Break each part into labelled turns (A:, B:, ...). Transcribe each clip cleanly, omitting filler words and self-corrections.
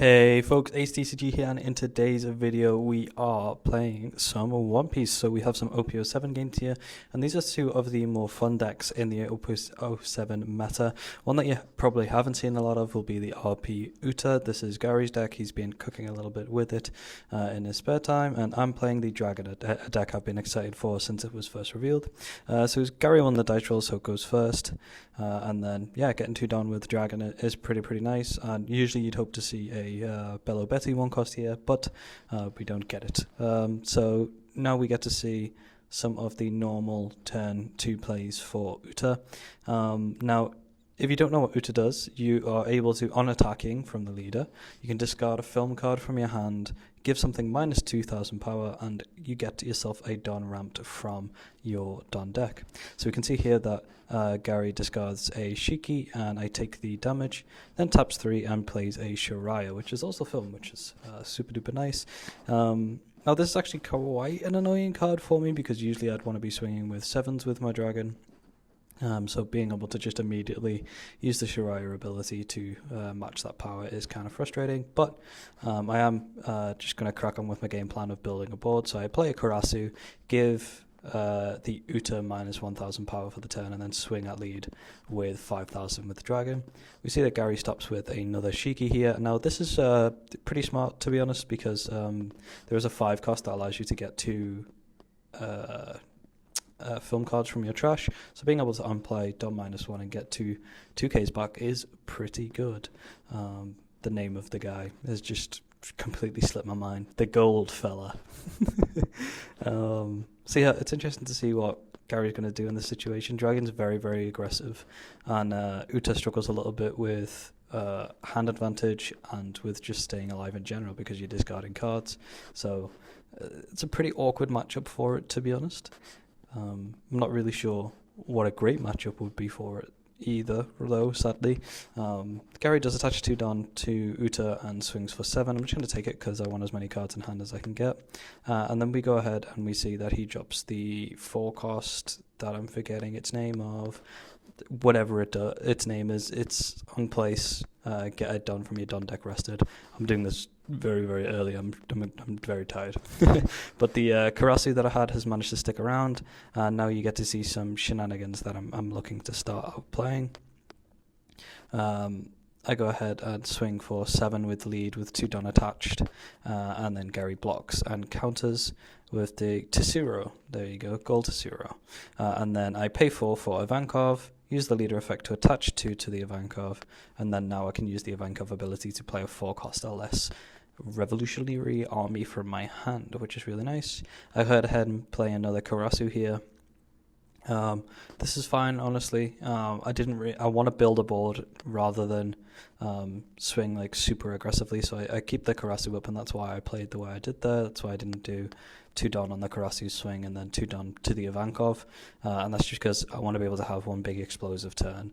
A: Hey folks, HTCG here, and in today's video we are playing some One Piece. So we have some OP07 games here, and these are two of the more fun decks in the OP07 meta. One that you probably haven't seen a lot of will be the RP Uta. This is Gary's deck. He's been cooking a little bit with it in his spare time, and I'm playing the Dragon, a deck I've been excited for since it was first revealed. So Gary won the dice roll, so it goes first. And then, yeah, getting 2 down with Dragon is pretty nice, and usually you'd hope to see a Bello Betty 1 cost here, but we don't get it. So now we get to see some of the normal turn 2 plays for Uta. Now, if you don't know what Uta does, you are able to, on attacking from the leader, you can discard a film card from your hand, give something minus 2,000 power, and you get yourself a Don ramped from your Don deck. So we can see here that Gary discards a Shiki, and I take the damage, then taps 3 and plays a Shiraya, which is also film, which is super duper nice. Now this is actually quite an annoying card for me, because usually I'd want to be swinging with 7s with my Dragon. So being able to just immediately use the Shiraya ability to match that power is kind of frustrating, but I am just going to crack on with my game plan of building a board. So I play a Karasu, give the Uta minus 1,000 power for the turn, and then swing at lead with 5,000 with the Dragon. We see that Gary stops with another Shiki here. Now this is pretty smart, to be honest, because there is a 5 cost that allows you to get 2 film cards from your trash, so being able to unplay Don minus 1 and get 2Ks back is pretty good. The name of the guy has just completely slipped my mind. The Gold Fella. So yeah, it's interesting to see what Gary's going to do in this situation. Dragon's very aggressive, and Uta struggles a little bit with hand advantage and with just staying alive in general because you're discarding cards. So it's a pretty awkward matchup for it, to be honest. I'm not really sure what a great matchup would be for it either, though, sadly. Gary does attach 2 Don to Uta and swings for 7. I'm just going to take it because I want as many cards in hand as I can get. And then we go ahead and we see that he drops the 4 cost that I'm forgetting its name of. Whatever its name is, it's on place. Get it done from your Don deck rested. I'm doing this very early. I'm very tired. But the Karasu that I had has managed to stick around, and now you get to see some shenanigans that I'm looking to start out playing. I go ahead and swing for 7 with lead with 2 Don attached, and then Gary blocks and counters with the Tessuro. There you go, gold Tessuro. And then I pay 4 for Ivankov, use the leader effect to attach 2 to the Ivankov, and then now I can use the Ivankov ability to play a 4 cost or less revolutionary army from my hand, which is really nice. I go ahead and play another Karasu here. This is fine, honestly. I want to build a board rather than swing like super aggressively, so I keep the Karasu up, and that's why I played the way I did there. That's why I didn't do 2 Don on the Karasu swing and then 2 Don to the Ivankov, and that's just because I want to be able to have one big explosive turn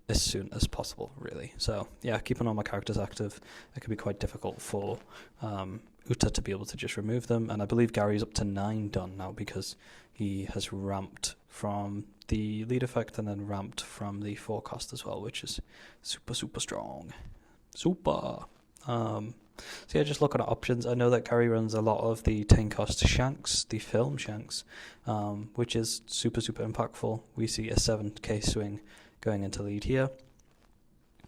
A: as soon as possible, really. So yeah, keeping all my characters active, it can be quite difficult for Uta to be able to just remove them, and I believe Gary's up to 9 Don now because he has ramped from the lead effect and then ramped from the 4 cost as well, which is super strong. Super. So yeah, just looking at options, I know that Gary runs a lot of the 10 cost Shanks, the film Shanks, which is super impactful. We see a 7k swing going into lead here.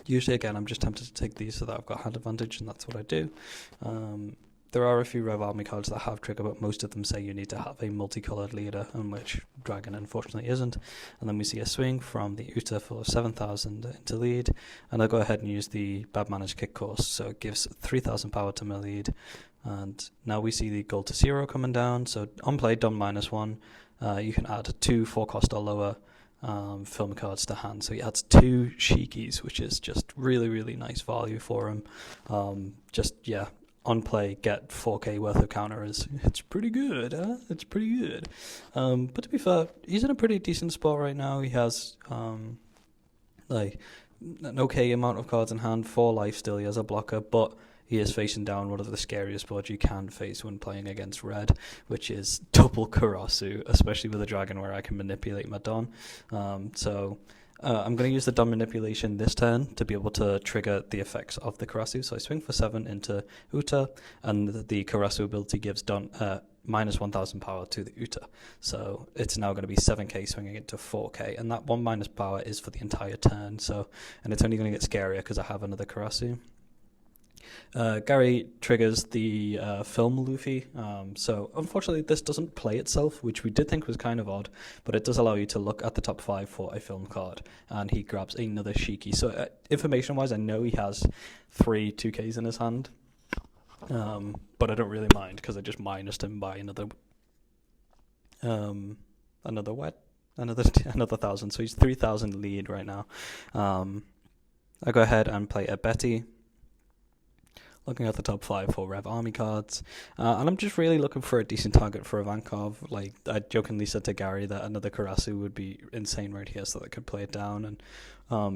A: Usually, again, I'm just tempted to take these so that I've got hand advantage, and that's what I do. There are a few Rev Army cards that have trigger, but most of them say you need to have a multicolored leader, and which Dragon unfortunately isn't. And then we see a swing from the Uta for 7,000 into lead, and I'll go ahead and use the Bad Managed Kick course, so it gives 3,000 power to my lead. And now we see the gold to 0 coming down, so on play, Don minus 1, you can add 2 4 cost or lower film cards to hand, so he adds 2 Shikis, which is just really nice value for him. On play, get 4k worth of counters. It's pretty good, huh? It's pretty good. But to be fair, he's in a pretty decent spot right now. He has like an okay amount of cards in hand, 4 life still. He has a blocker, but he is facing down one of the scariest boards you can face when playing against red, which is double Karasu, especially with a Dragon where I can manipulate my Don. So I'm going to use the Done Manipulation this turn to be able to trigger the effects of the Karasu. So I swing for 7 into Uta, and the Karasu ability gives Done minus 1,000 power to the Uta. So it's now going to be 7k swinging it to 4k, and that 1 minus power is for the entire turn. So, and it's only going to get scarier because I have another Karasu. Gary triggers the film Luffy, so unfortunately this doesn't play itself, which we did think was kind of odd, but it does allow you to look at the top 5 for a film card, and he grabs another Shiki. So information wise, I know he has 3 2Ks in his hand, but I don't really mind because I just minused him by another 1,000, so he's 3,000 lead right now. I go ahead and play a Betty, looking at the top 5 for Rev Army cards, and I'm just really looking for a decent target for Ivankov. Like, I jokingly said to Gary that another Karasu would be insane right here, so that I could play it down and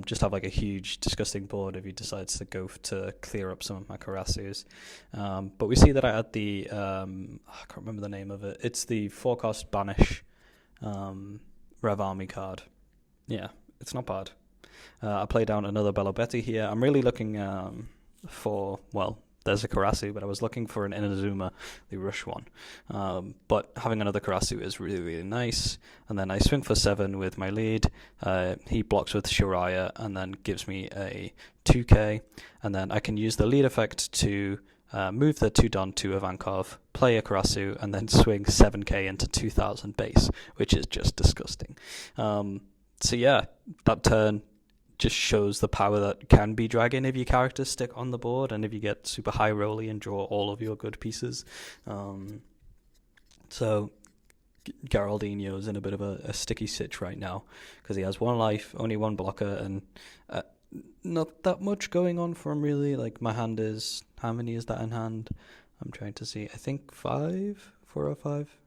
A: just have like a huge disgusting board if he decides to go to clear up some of my Karasus. But we see that I had the I can't remember the name of it. It's the 4-cost Banish Rev Army card. Yeah, it's not bad. I play down another Bello Betty here. I'm really looking for, well, there's a Karasu, but I was looking for an Inazuma, the Rush one. But having another Karasu is really, really nice. And then I swing for 7 with my lead. He blocks with Shiraya and then gives me a 2k. And then I can use the lead effect to move the 2 Don to Ivankov, play a Karasu, and then swing 7k into 2,000 base, which is just disgusting. So yeah, that turn just shows the power that can be dragon if your characters stick on the board and if you get super high rolly and draw all of your good pieces. So Geraldino's in a bit of a sticky sitch right now because he has 1 life, only 1 blocker, and not that much going on for him really. Like, my hand is, how many is that in hand? I'm trying to see. I think 5, 4 or 5.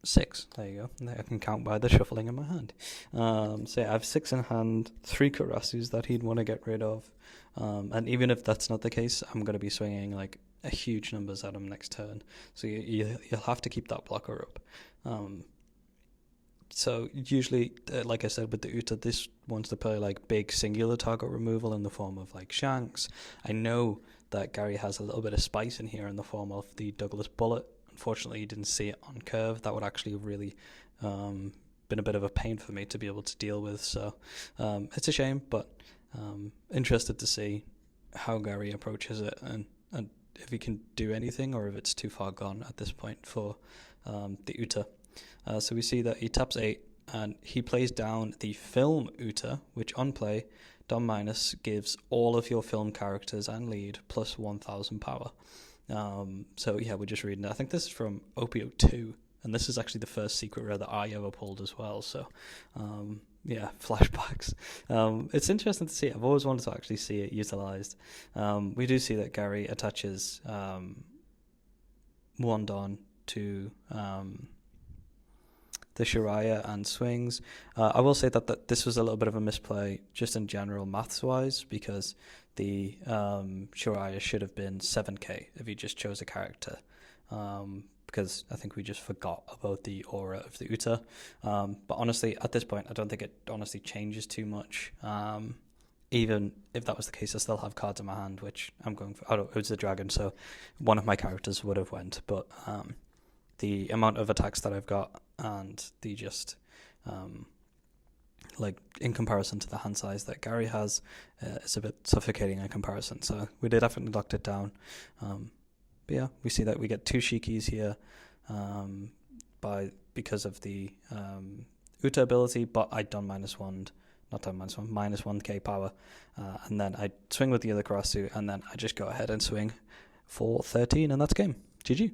A: 6. There you go. I can count by the shuffling in my hand. So yeah, I have 6 in hand, 3 Karasus that he'd want to get rid of. And even if that's not the case, I'm going to be swinging like a huge numbers at him next turn. So you'll have to keep that blocker up. So usually, like I said, with the Uta, this wants to play like big singular target removal in the form of like Shanks. I know that Gary has a little bit of spice in here in the form of the Douglas Bullet. Unfortunately, you didn't see it on curve. That would actually have really been a bit of a pain for me to be able to deal with. So it's a shame, but interested to see how Gary approaches it and if he can do anything or if it's too far gone at this point for the Uta. So we see that he taps 8 and he plays down the film Uta, which on play, Dom minus gives all of your film characters and lead plus 1,000 power. So yeah, we're just reading it. I think this is from OP07, and this is actually the first secret rare that I ever pulled as well. So yeah, flashbacks. It's interesting to see. I've always wanted to actually see it utilized. We do see that Gary attaches 1 Don to the Shiraya and swings. I will say that this was a little bit of a misplay just in general maths wise, because the Shiraya should have been 7k if you just chose a character, because I think we just forgot about the aura of the Uta. But honestly, at this point, I don't think it honestly changes too much. Even if that was the case, I still have cards in my hand, which I'm going for. Oh, it was the dragon, so one of my characters would have went. But the amount of attacks that I've got and the just like in comparison to the hand size that Gary has, it's a bit suffocating in comparison. So we did definitely locked it down. But yeah, we see that we get 2 Shikis here because of the Uta ability, but I done minus 1k power, and then I swing with the other Karasu, and then I just go ahead and swing for 13, and that's game. GG.